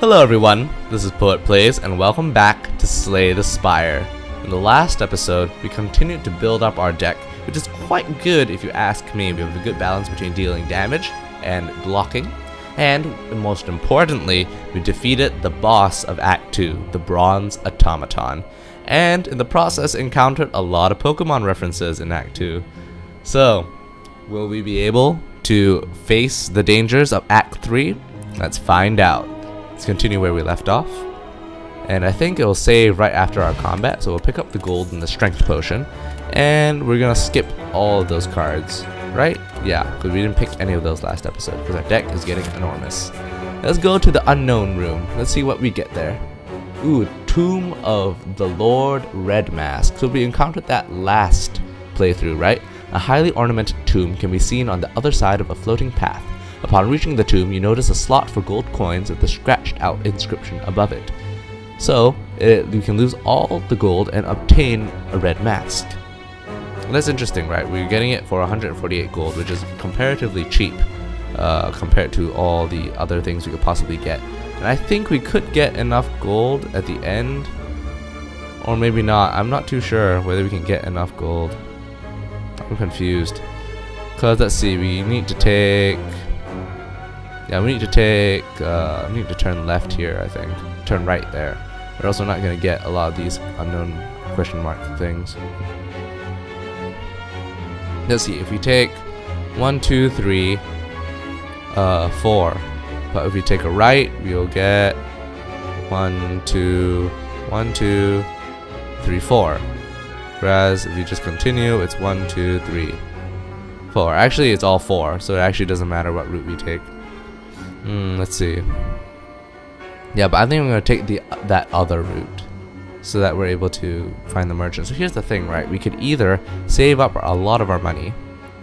Hello everyone, this is Poet Plays and welcome back to Slay the Spire. In the last episode, we continued to build up our deck, which is quite good if you ask me. We have a good balance between dealing damage and blocking. And most importantly, we defeated the boss of Act 2, the Bronze Automaton. And in the process encountered a lot of Pokemon references in Act 2. So, will we be able to face the dangers of Act 3? Let's find out. Let's continue where we left off. And I think it will save right after our combat, so we'll pick up the gold and the strength potion. And we're gonna skip all of those cards, right? Yeah, because we didn't pick any of those last episode, because our deck is getting enormous. Let's go to the unknown room. Let's see what we get there. Ooh, Tomb of the Lord Red Mask. So we encountered that last playthrough, right? A highly ornamented tomb can be seen on the other side of a floating path. Upon reaching the tomb, you notice a slot for gold coins with the scratched out inscription above it. So, you can lose all the gold and obtain a red mask. And that's interesting, right? We're getting it for 148 gold, which is comparatively cheap compared to all the other things we could possibly get. And I think we could get enough gold at the end, or maybe not. I'm not too sure whether we can get enough gold. I'm confused. Because let's see, we need to take... Yeah, we need to turn left here, I think. Turn right there. We're also not going to get a lot of these unknown question mark things. Let's see, if we take 1, 2, 3, 4. But if we take a right, we'll get 1, 2, 3, 4. Whereas if you just continue, it's 1, 2, 3, 4. Actually, it's all 4, so it actually doesn't matter what route we take. Let's see. Yeah, but I think I'm going to take that other route so that we're able to find the merchant. So here's the thing, right? We could either save up a lot of our money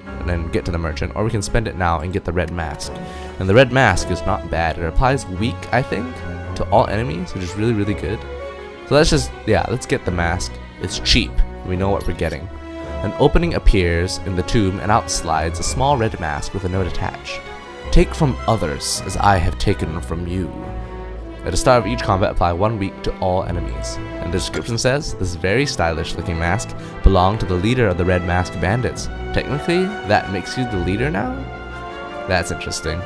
and then get to the merchant, or we can spend it now and get the red mask. And the red mask is not bad. It applies weak, I think, to all enemies, which is really, really good. So let's get the mask. It's cheap. We know what we're getting. An opening appears in the tomb and out slides a small red mask with a note attached. Take from others as I have taken from you. At the start of each combat, apply 1 week to all enemies. And the description says, this very stylish looking mask belonged to the leader of the Red Mask Bandits. Technically, that makes you the leader now? That's interesting.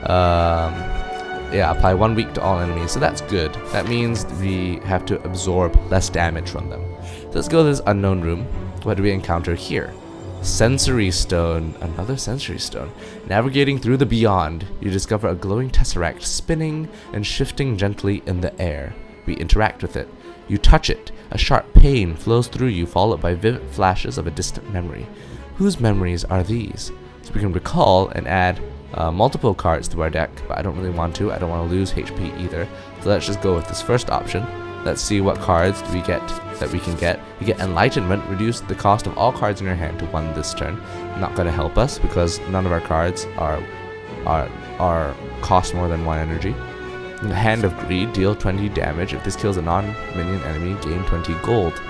Yeah, apply 1 week to all enemies, so that's good. That means we have to absorb less damage from them. So let's go to this unknown room. What do we encounter here? Sensory Stone, another Sensory Stone. Navigating through the beyond, you discover a glowing tesseract spinning and shifting gently in the air. We interact with it. You touch it. A sharp pain flows through you, followed by vivid flashes of a distant memory. Whose memories are these? So we can recall and add multiple cards to our deck, but I don't really want to. I don't want to lose HP either. So let's just go with this first option. Let's see what cards do we get that we can get. You get Enlightenment, reduce the cost of all cards in your hand to 1 this turn. Not going to help us because none of our cards are cost more than 1 energy. The Hand of Greed, deal 20 damage. If this kills a non-minion enemy, gain 20 gold.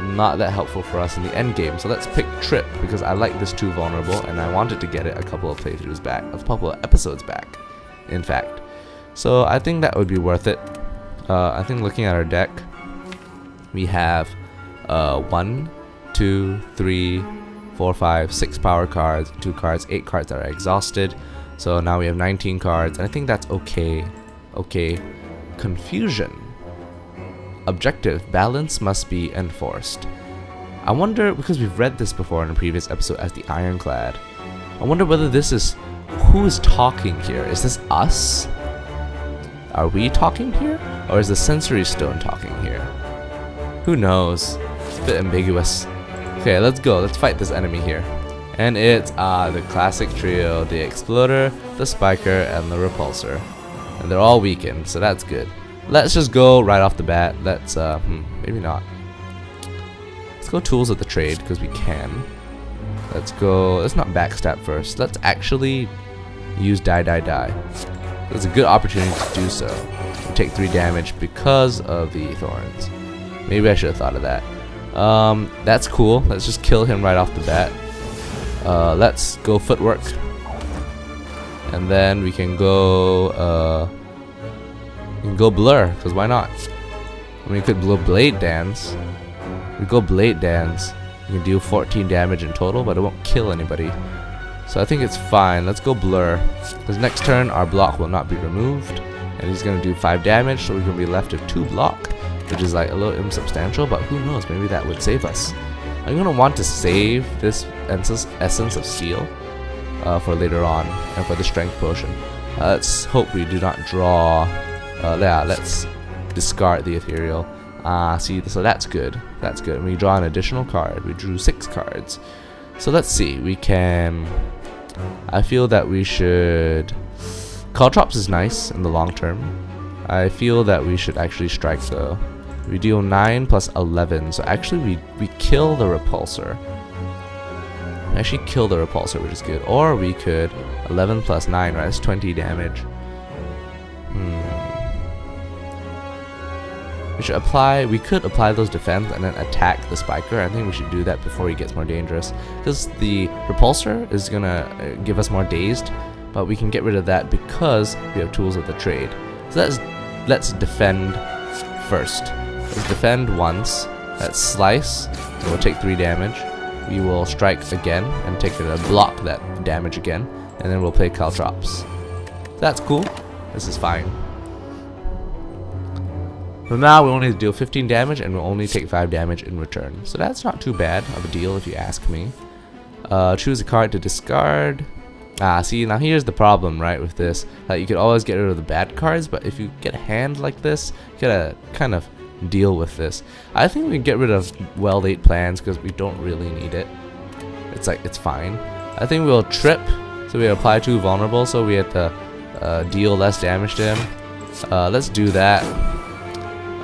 Not that helpful for us in the end game. So let's pick Trip because I like this 2 vulnerable and I wanted to get it a couple of playthroughs back, a couple of episodes back, in fact. So I think that would be worth it. I think looking at our deck, we have 1, 2, 3, 4, 5, 6 power cards, 2 cards, 8 cards that are exhausted. So now we have 19 cards, and I think that's okay. Okay. Confusion. Objective, balance must be enforced. I wonder, because we've read this before in a previous episode as the Ironclad, I wonder whether this is, who is talking here? Is this us? Are we talking here? Or is the Sensory Stone talking here? Who knows? It's a bit ambiguous. Okay, let's go. Let's fight this enemy here. And it's the classic trio. The Exploder, the Spiker, and the Repulsor. And they're all weakened, so that's good. Let's just go right off the bat. Let's, maybe not. Let's go Tools of the Trade, because we can. Let's not backstab first. Let's actually use Die. There's a good opportunity to do so. We take 3 damage because of the thorns. Maybe I should have thought of that. That's cool. Let's just kill him right off the bat. Let's go Footwork. And then we can go can go blur, because why not? I mean, we could blow blade dance. We go blade dance. You can deal 14 damage in total, but it won't kill anybody. So I think it's fine. Let's go blur. Because next turn our block will not be removed, and he's gonna do 5 damage, so we're gonna be left with 2 block, which is like a little insubstantial, but who knows? Maybe that would save us. I'm gonna want to save this essence of steel for later on, and for the strength potion. Let's hope we do not draw. Yeah, let's discard the ethereal. See, so that's good. That's good. We draw an additional card. We drew 6 cards. So let's see. We can. I feel that we should. Caltrops is nice in the long term. I feel that we should actually strike though. We deal 9 plus 11. So actually, we kill the repulsor. We actually kill the repulsor, which is good. Or we could 11 plus 9, right? That's 20 damage. We could apply those defense and then attack the spiker. I think we should do that before he gets more dangerous, because the repulsor is gonna give us more dazed, but we can get rid of that because we have tools of the trade. So let's defend first. Let's defend once. Let's slice. So we'll take 3 damage. We will strike again and take a block that damage again, and then we'll play Caltrops. That's cool. This is fine. So now we only deal 15 damage and we'll only take 5 damage in return. So that's not too bad of a deal if you ask me. Choose a card to discard. See, now here's the problem, right, with this. You could always get rid of the bad cards, but if you get a hand like this, you gotta kind of deal with this. I think we can get rid of well-laid plans because we don't really need it. It's fine. I think we'll trip, so we apply 2 vulnerable, so we have to deal less damage to him. Let's do that.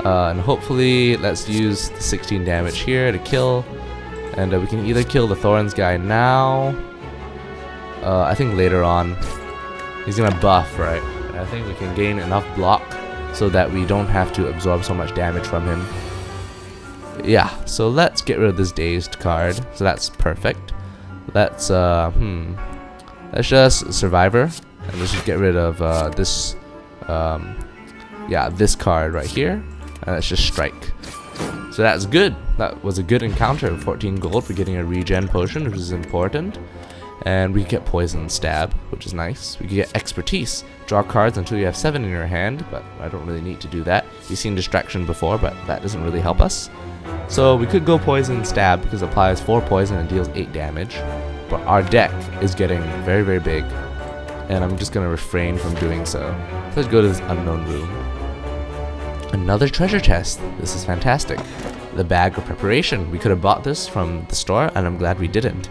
And hopefully let's use the 16 damage here to kill, and we can either kill the Thorns guy now. I think later on he's gonna buff, right? And I think we can gain enough block so that we don't have to absorb so much damage from him. Yeah, so let's get rid of this dazed card. So that's perfect. Let's just survivor, and let's just get rid of this this card right here. And let's just strike. So that's good. That was a good encounter. 14 gold for getting a regen potion, which is important. And we get poison stab, which is nice. We can get expertise. Draw cards until you have 7 in your hand, but I don't really need to do that. You've seen distraction before, but that doesn't really help us. So we could go poison stab because it applies 4 poison and deals 8 damage. But our deck is getting very, very big, and I'm just gonna refrain from doing so. So let's go to this unknown room. Another treasure chest. This is fantastic. The bag of preparation. We could have bought this from the store, and I'm glad we didn't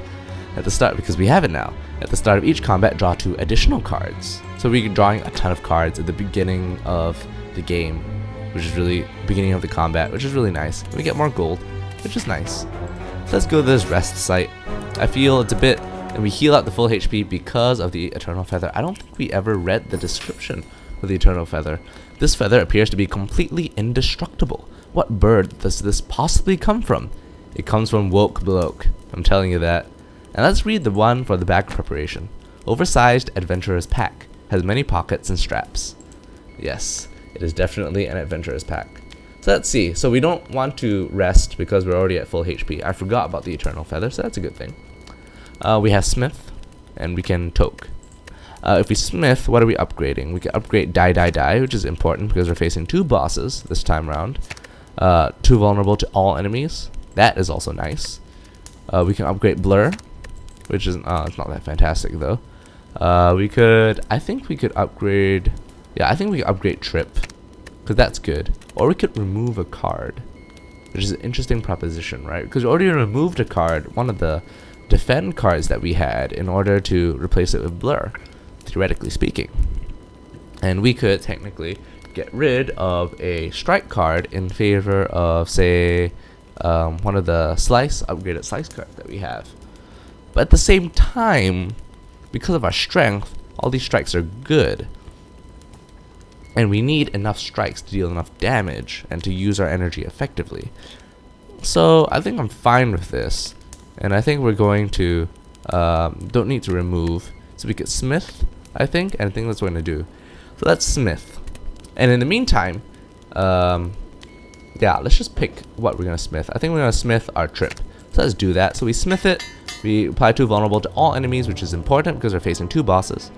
at the start because we have it now. At the start of each combat, draw 2 additional cards. So we're drawing a ton of cards at the beginning of the game, which is really beginning of the combat, which is really nice. We get more gold, which is nice. So let's go to this rest site. I feel it's a bit, and we heal out the full HP because of the Eternal Feather. I don't think we ever read the description of the Eternal Feather. This feather appears to be completely indestructible. What bird does this possibly come from? It comes from Woke Bloke. I'm telling you that. And let's read the one for the bag preparation. Oversized adventurer's pack. Has many pockets and straps. Yes, it is definitely an adventurer's pack. So let's see. So we don't want to rest because we're already at full HP. I forgot about the Eternal Feather, so that's a good thing. We have Smith, and we can Toke. If we Smith, what are we upgrading? We can upgrade Die, which is important because we're facing 2 bosses this time around. 2 vulnerable to all enemies. That is also nice. We can upgrade Blur, which is it's not that fantastic though. I think we could upgrade. Yeah, I think we could upgrade Trip, because that's good. Or we could remove a card, which is an interesting proposition, right? Because we already removed a card, one of the defend cards that we had, in order to replace it with Blur, theoretically speaking. And we could technically get rid of a strike card in favor of, say, one of the upgraded slice cards that we have. But at the same time, because of our strength, all these strikes are good. And we need enough strikes to deal enough damage and to use our energy effectively. So I think I'm fine with this. And I think we're going to, don't need to remove. So we get Smith, I think, and I think that's what we're going to do. So let's Smith. And in the meantime, yeah, let's just pick what we're gonna smith. I think we're gonna smith our trip. So let's do that. So we smith it. We apply 2 vulnerable to all enemies, which is important because we're facing 2 bosses.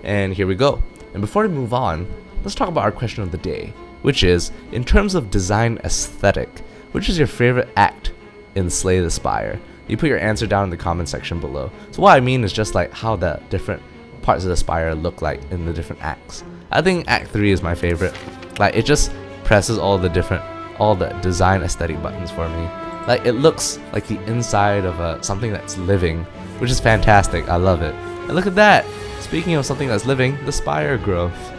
And here we go. And before we move on, let's talk about our question of the day, which is, in terms of design aesthetic, which is your favorite act in Slay the Spire? You put your answer down in the comment section below. So what I mean is just like how the different parts of the spire look like in the different acts. I think Act 3 is my favorite. Like, it just presses all the design aesthetic buttons for me. Like, it looks like the inside of something that's living, which is fantastic. I love it. And look at that. Speaking of something that's living, the spire growth.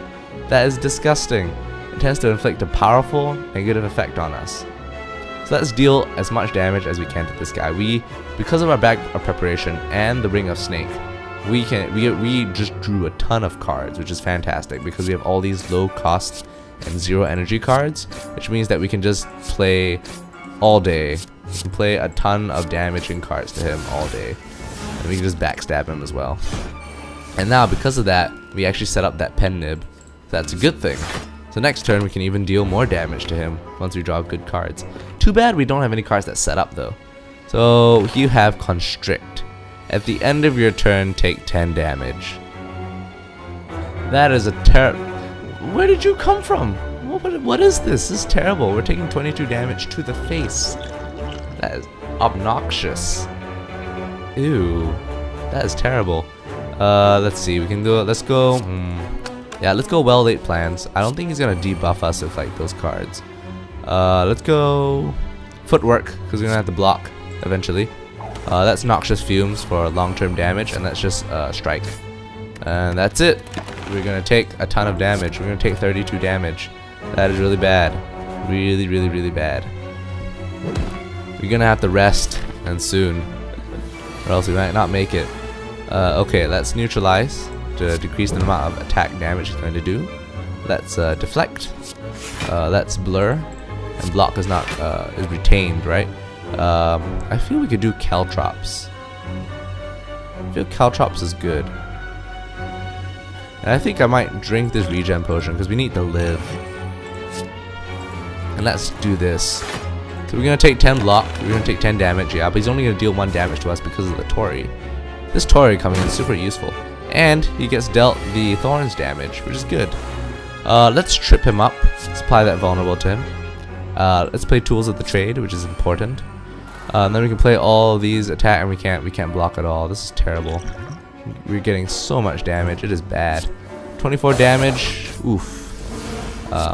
That is disgusting. It tends to inflict a powerful negative effect on us. So let's deal as much damage as we can to this guy. Because of our bag of preparation and the Ring of Snake, we just drew a ton of cards, which is fantastic because we have all these low cost and 0 energy cards, which means that we can just play all day. We can play a ton of damaging cards to him all day, and we can just backstab him as well. And now, because of that, we actually set up that pen nib. So that's a good thing. So next turn we can even deal more damage to him once we draw good cards. Too bad we don't have any cards that set up though. So you have Constrict. At the end of your turn, take 10 damage. That is a Where did you come from? What is this? This is terrible. We're taking 22 damage to the face. That is obnoxious. Ew. That is terrible. Let's see. We can do it. Let's go. Yeah, let's go well laid plans. I don't think he's gonna debuff us with like those cards. Let's go Footwork, because we're gonna have to block eventually. That's Noxious Fumes for long-term damage, and that's just Strike. And that's it. We're gonna take a ton of damage. We're gonna take 32 damage. That is really bad. Really, really, really bad. We're gonna have to rest, and soon, or else we might not make it. Okay, let's neutralize to decrease the amount of attack damage it's going to do. Let's deflect. Let's blur, and block is not is retained, right? I feel we could do Caltrops. I feel Caltrops is good. And I think I might drink this regen potion because we need to live. And let's do this. So we're gonna take 10 block. We're gonna take 10 damage, yeah, but he's only gonna deal 1 damage to us because of the Tori. This Tori coming in is super useful. And he gets dealt the Thorns damage, which is good. Let's trip him up. Let's apply that vulnerable to him. Let's play Tools of the Trade, which is important. And then we can play all these attack, and we can't block at all. This is terrible. We're getting so much damage. It is bad. 24 damage. Oof.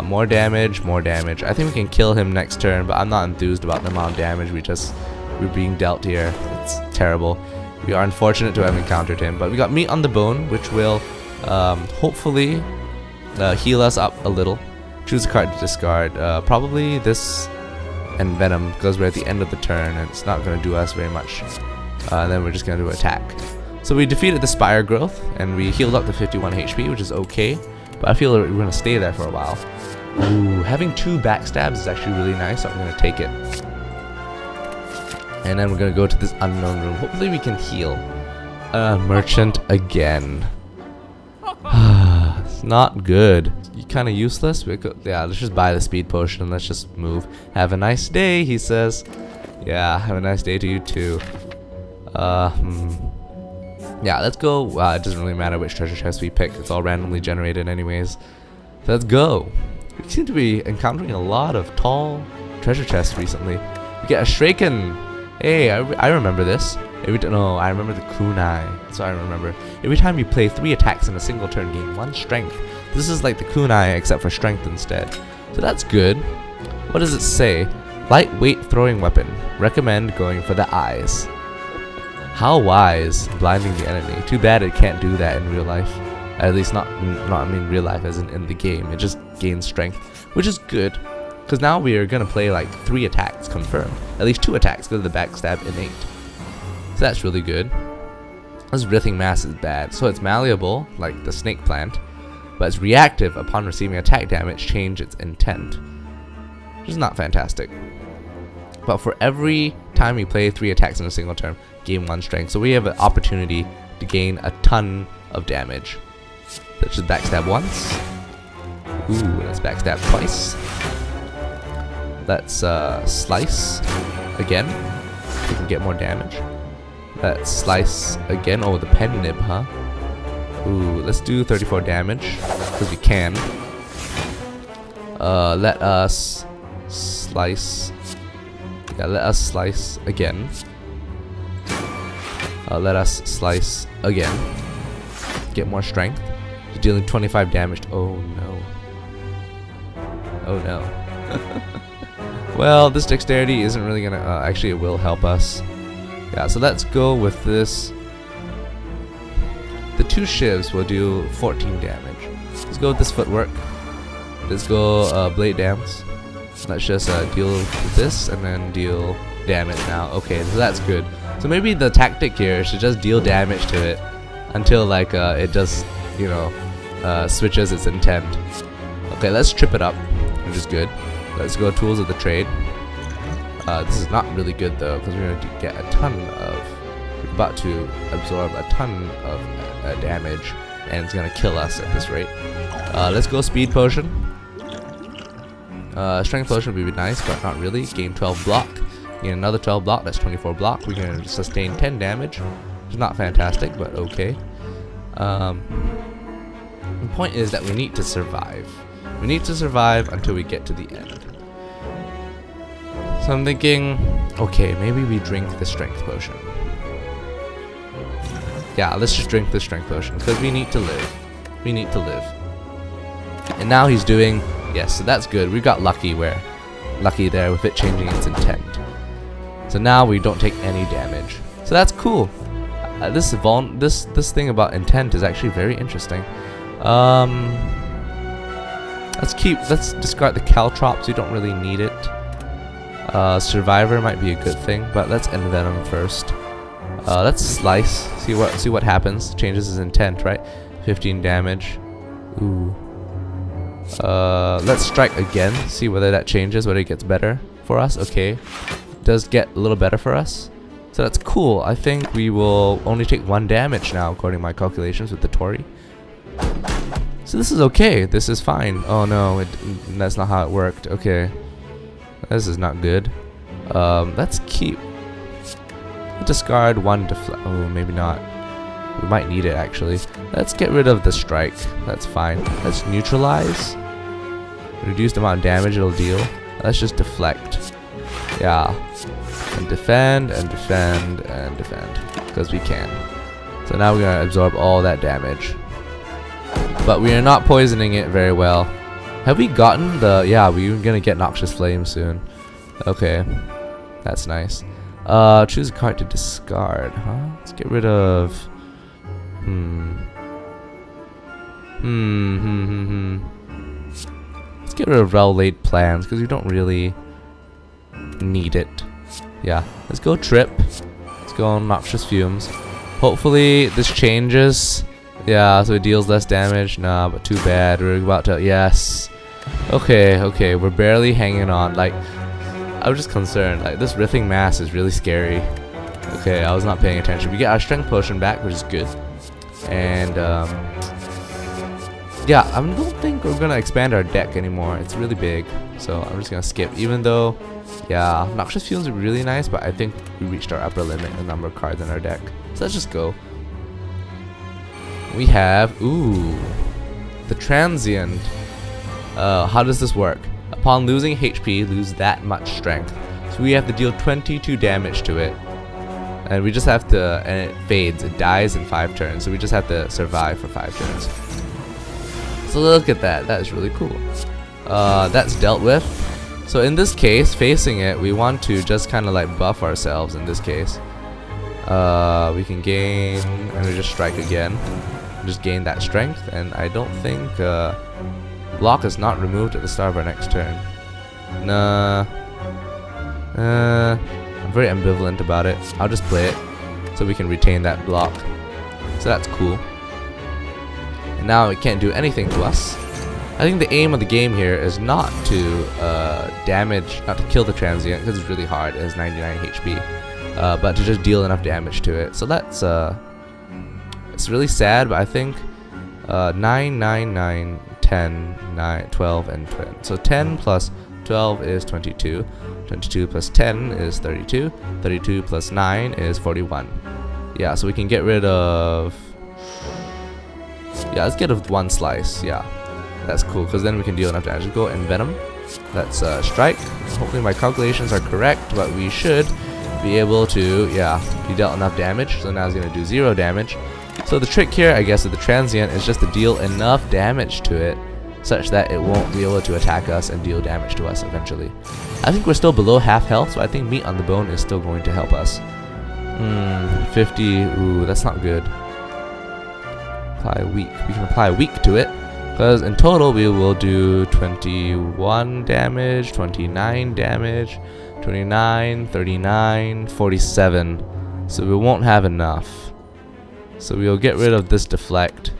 More damage, more damage. I think we can kill him next turn, but I'm not enthused about the amount of damage we're being dealt here. It's terrible. We are unfortunate to have encountered him, but we got Meat on the Bone, which will hopefully heal us up a little. Choose a card to discard. Probably this and Venom, because we're at the end of the turn and it's not going to do us very much. And then we're just going to do attack. So we defeated the Spire Growth and we healed up to 51 HP, which is okay. But I feel like we're going to stay there for a while. Ooh, having 2 backstabs is actually really nice, so I'm going to take it. And then we're going to go to this unknown room. Hopefully we can heal. Merchant again. It's not good. Kind of useless. Yeah, let's just buy the speed potion and let's just move. Have a nice day, he says. Yeah, have a nice day to you too. Yeah, let's go. It doesn't really matter which treasure chest we pick. It's all randomly generated anyways. So let's go. We seem to be encountering a lot of tall treasure chests recently. We get a Shraken. Hey, I remember this. I remember the kunai. That's what I remember. Every time you play 3 attacks in a single turn, gain 1 strength. This is like the kunai except for strength instead. So that's good. What does it say? Lightweight throwing weapon. Recommend going for the eyes. How wise, blinding the enemy. Too bad it can't do that in real life. At least not I mean real life as in the game. It just gains strength, which is good. Because now we are going to play like 3 attacks confirmed. At least 2 attacks because of the backstab innate. So that's really good. This Writhing Mass is bad. So it's malleable, like the snake plant. But it's reactive upon receiving attack damage, change its intent. Which is not fantastic. But for every time we play 3 attacks in a single turn, gain 1 strength. So we have an opportunity to gain a ton of damage. Let's just backstab once. Ooh, let's backstab twice. Let's slice again. We can get more damage. Let's slice again. Oh, the pen nib, huh? Ooh, let's do 34 damage because we can. Let us slice. Yeah, let us slice again. Let us slice again. Get more strength. Dealing 25 damage. Oh no. Oh no. Well, this dexterity isn't really gonna. Actually, it will help us. Yeah, so let's go with this. The 2 shivs will do 14 damage. Let's go with this footwork. Let's go blade dance. Let's just deal this and then deal damage now. Okay, so that's good. So maybe the tactic here is to just deal damage to it until like it just, you know, switches its intent. Okay, let's trip it up, which is good. Let's go tools of the trade. This is not really good though, because we're going to get a ton of. We're about to absorb a ton of damage, and it's going to kill us at this rate. Let's go speed potion. Strength potion would be nice, but not really. Gain 12 block. Gain another 12 block. That's 24 block. We're going to sustain 10 damage. Which is not fantastic, but okay. The point is that we need to survive. We need to survive until we get to the end. So I'm thinking, okay, maybe we drink the strength potion. Yeah, let's just drink the strength potion because we need to live. We need to live. And now he's doing, yes, so that's good. We got lucky there with it changing its intent. So now we don't take any damage. So that's cool. This thing about intent is actually very interesting. Let's discard the caltrops. We don't really need it. Survivor might be a good thing, but let's envenom first. Let's slice. See what happens. Changes his intent, right? 15 damage. Ooh. Let's strike again. See whether that changes, whether it gets better for us. Okay. It does get a little better for us. So that's cool. I think we will only take 1 damage now, according to my calculations with the Tori. So this is okay. This is fine. Oh no, that's not how it worked. Okay. This is not good. Let's keep. Discard 1 deflect. Oh, maybe not. We might need it actually. Let's get rid of the strike. That's fine. Let's neutralize. Reduce the amount of damage it'll deal. Let's just deflect. Yeah. And defend and defend and defend. Because we can. So now we're gonna absorb all that damage. But we are not poisoning it very well. Have we gotten the... Yeah, we're gonna get Noxious Flame soon. Okay. That's nice. Choose a card to discard, huh? Let's get rid of... Let's get rid of Well-Laid Plans, because we don't really need it. Yeah. Let's go Trip. Let's go on Noxious Fumes. Hopefully this changes. Yeah, so it deals less damage. Nah, but too bad. We're about to... Yes. Okay, okay. We're barely hanging on. Like, I was just concerned. Like, this Riffing Mass is really scary. Okay, I was not paying attention. We get our Strength Potion back, which is good. And, yeah, I don't think we're going to expand our deck anymore. It's really big. So I'm just going to skip. Even though, yeah, Noxious Fumes are really nice, but I think we reached our upper limit in the number of cards in our deck. So let's just go. We have, ooh, the Transient. How does this work? Upon losing HP, lose that much strength. So we have to deal 22 damage to it. And we just have to, and it fades, it dies in 5 turns. So we just have to survive for 5 turns. So look at that, that is really cool. That's dealt with. So in this case, facing it, we want to just kind of like buff ourselves in this case. We can gain, and we just strike again. Just gain that strength, and I don't think block is not removed at the start of our next turn. Nah. I'm very ambivalent about it. I'll just play it so we can retain that block. So that's cool. And now it can't do anything to us. I think the aim of the game here is not to not to kill the Transient, because it's really hard. It has 99 HP. But to just deal enough damage to it. So that's it's really sad, but I think 9, 9, 9, 10, 9, 12, and 10. So 10 plus 12 is 22. 22 plus 10 is 32. 32 plus 9 is 41. Yeah, so we can get rid of... Yeah, let's get rid of 1 slice. Yeah, that's cool, because then we can deal enough damage. Let's go Envenom. Let's strike. Hopefully my calculations are correct, but we should be able to, yeah, he dealt enough damage. So now he's going to do 0 damage. So the trick here, I guess, with the transient is just to deal enough damage to it such that it won't be able to attack us and deal damage to us eventually. I think we're still below half health, so I think meat on the bone is still going to help us. 50, ooh, that's not good. Apply weak. We can apply weak to it, because in total we will do 21 damage, 29 damage, 29, 39, 47. So we won't have enough. So we'll get rid of this deflect.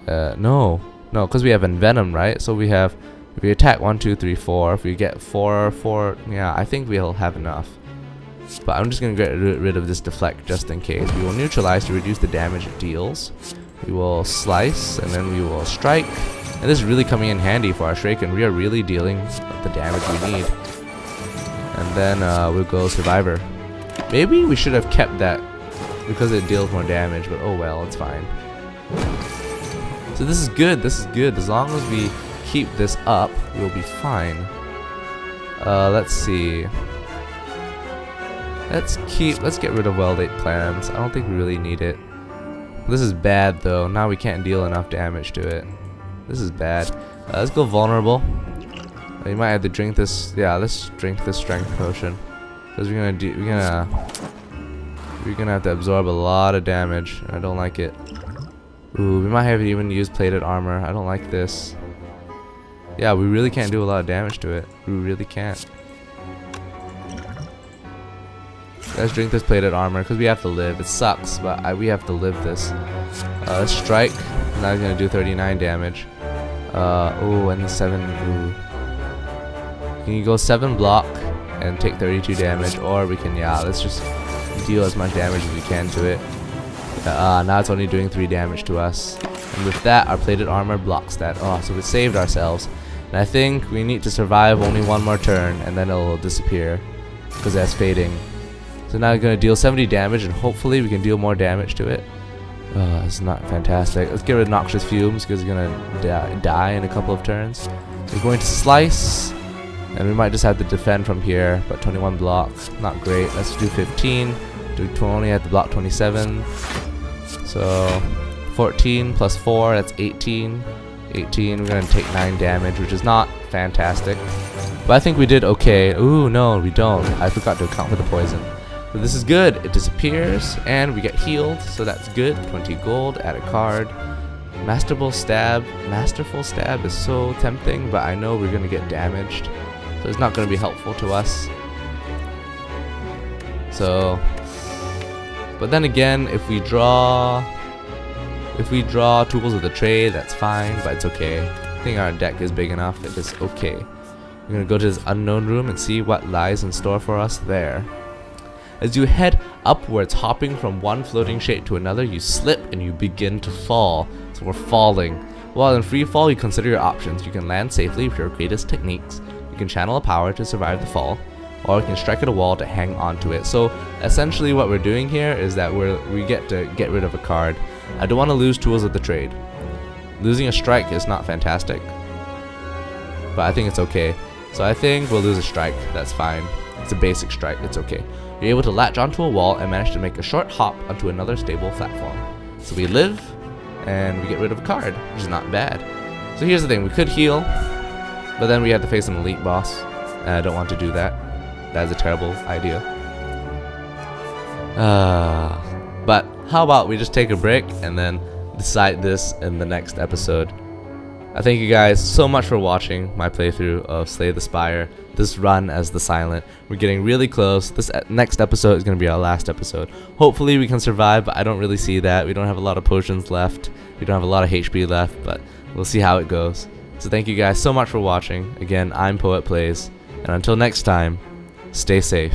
No, because we have envenom, right? So we have, if we attack 1, 2, 3, 4. If we get 4, yeah, I think we'll have enough. But I'm just gonna get rid of this deflect just in case. We will neutralize to reduce the damage it deals. We will slice, and then we will strike. And this is really coming in handy for our Shuriken. We are really dealing the damage we need. And then we'll go Survivor. Maybe we should have kept that because it deals more damage, but oh well, it's fine. So this is good, this is good. As long as we keep this up, we'll be fine. Let's see. Let's get rid of well-laid plans. I don't think we really need it. This is bad though. Now we can't deal enough damage to it. This is bad. Let's go vulnerable. You might have to drink this. Yeah, let's drink this strength potion, because we're gonna have to absorb a lot of damage. I don't like it. Ooh, we might have to even use plated armor. I don't like this. Yeah, we really can't do a lot of damage to it. We really can't. Let's drink this plated armor because we have to live. It sucks, but we have to live this. Let's strike. Now he's gonna do 39 damage. Oh, and 7. Ooh. Can you go 7 block and take 32 damage, or we can, yeah, let's just deal as much damage as we can to it. Now it's only doing 3 damage to us, and with that our plated armor blocks that. Oh, so we saved ourselves, and I think we need to survive only 1 more turn and then it'll disappear because that's fading. So now we're going to deal 70 damage, and hopefully we can deal more damage to it. It's not fantastic. Let's get rid of noxious fumes because it's going to die in a couple of turns. We're going to slice, and we might just have to defend from here, but 21 blocks, not great. Let's do 15. Do 20 at the block 27. So 14 plus 4, that's 18. 18, we're going to take 9 damage, which is not fantastic. But I think we did okay. Ooh, no, we don't. I forgot to account for the poison. But this is good. It disappears, and we get healed, so that's good. 20 gold, add a card. Masterful Stab. Masterful Stab is so tempting, but I know we're going to get damaged, so it's not going to be helpful to us. So, but then again, if we draw Tools of the Trade, that's fine, but it's okay. I think our deck is big enough. It is okay. We're going to go to this unknown room and see what lies in store for us there. As you head upwards, hopping from one floating shape to another, you slip and you begin to fall. So we're falling. While in free fall, you consider your options. You can land safely with your greatest techniques. You can channel a power to survive the fall, or you can strike at a wall to hang onto it. So essentially what we're doing here is that we get to get rid of a card. I don't want to lose Tools of the Trade. Losing a strike is not fantastic, but I think it's okay. So I think we'll lose a strike. That's fine. It's a basic strike. It's okay. You're able to latch onto a wall and manage to make a short hop onto another stable platform. So we live, and we get rid of a card, which is not bad. So here's the thing. We could heal, but then we have to face an elite boss, and I don't want to do that. That is a terrible idea. But how about we just take a break and then decide this in the next episode. I thank you guys so much for watching my playthrough of Slay the Spire, this run as the Silent. We're getting really close. This next episode is going to be our last episode. Hopefully we can survive, but I don't really see that. We don't have a lot of potions left. We don't have a lot of HP left, but we'll see how it goes. So thank you guys so much for watching. Again, I'm Poet Plays, and until next time, stay safe.